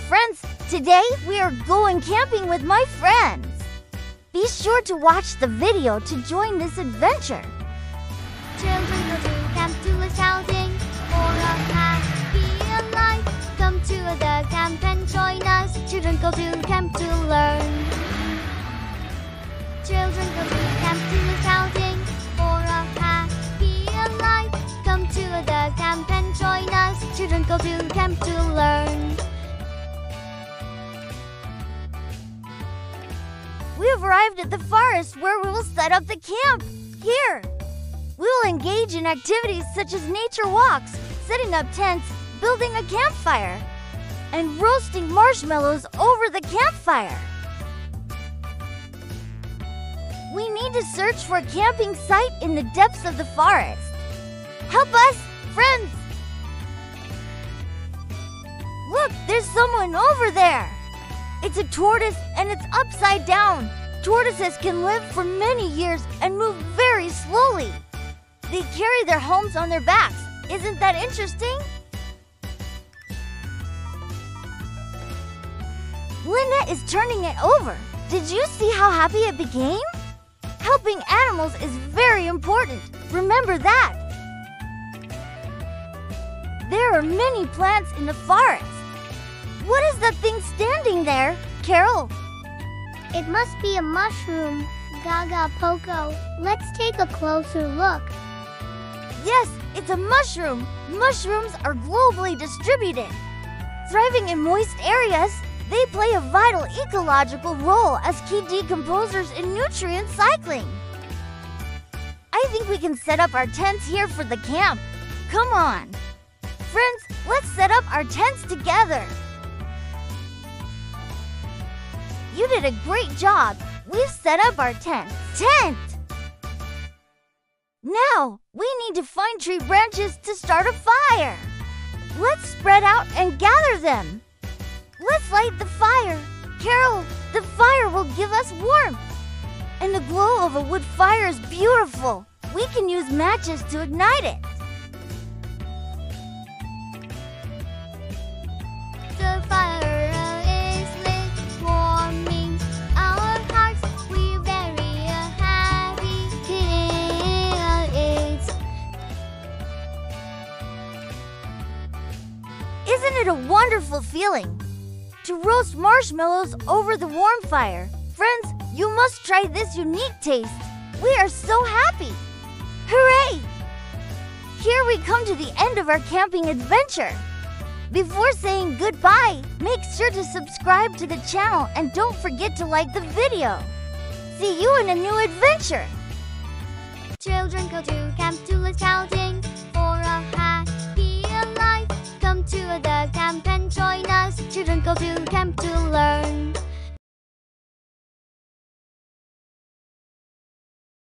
friends! Today we are going camping with my friends. Be sure to watch the video to join this adventure. Children go to camp to learn shouting for a happy life. Come to the camp and join us. Children go to camp to learn. Children go to camp to learn shouting for a happy life. Come to the camp and join us. Children go to camp to learn. We have arrived at the forest where we will set up the camp. Here, we will engage in activities such as nature walks, setting up tents, building a campfire, and roasting marshmallows over the campfire. We need to search for a camping site in the depths of the forest. Help us, friends! Look, there's someone over there. It's a tortoise and it's upside down. Tortoises can live for many years and move very slowly. They carry their homes on their backs. Isn't that interesting? Linda is turning it over. Did you see how happy it became? Helping animals is very important. Remember that. There are many plants in the forest. What is that thing standing there, Carol? It must be a mushroom, Gaga Poko. Let's take a closer look. Yes, it's a mushroom. Mushrooms are globally distributed. Thriving in moist areas, they play a vital ecological role as key decomposers in nutrient cycling. I think we can set up our tents here for the camp. Come on. Friends, let's set up our tents together. You did a great job. We've set up our tent. Now, we need to find tree branches to start a fire. Let's spread out and gather them. Let's light the fire. Carol, the fire will give us warmth. And the glow of a wood fire is beautiful. We can use matches to ignite it. The fire is lit, warming our hearts. We're very happy. Isn't it a wonderful feeling to roast marshmallows over the warm fire? Friends, you must try this unique taste. We are so happy. Hooray! Here we come to the end of our camping adventure. Before saying goodbye, make sure to subscribe to the channel and don't forget to like the video. See you in a new adventure. Children go to camp to learn shouting for a happy life. Come to the camp and join us. Children go to camp to learn.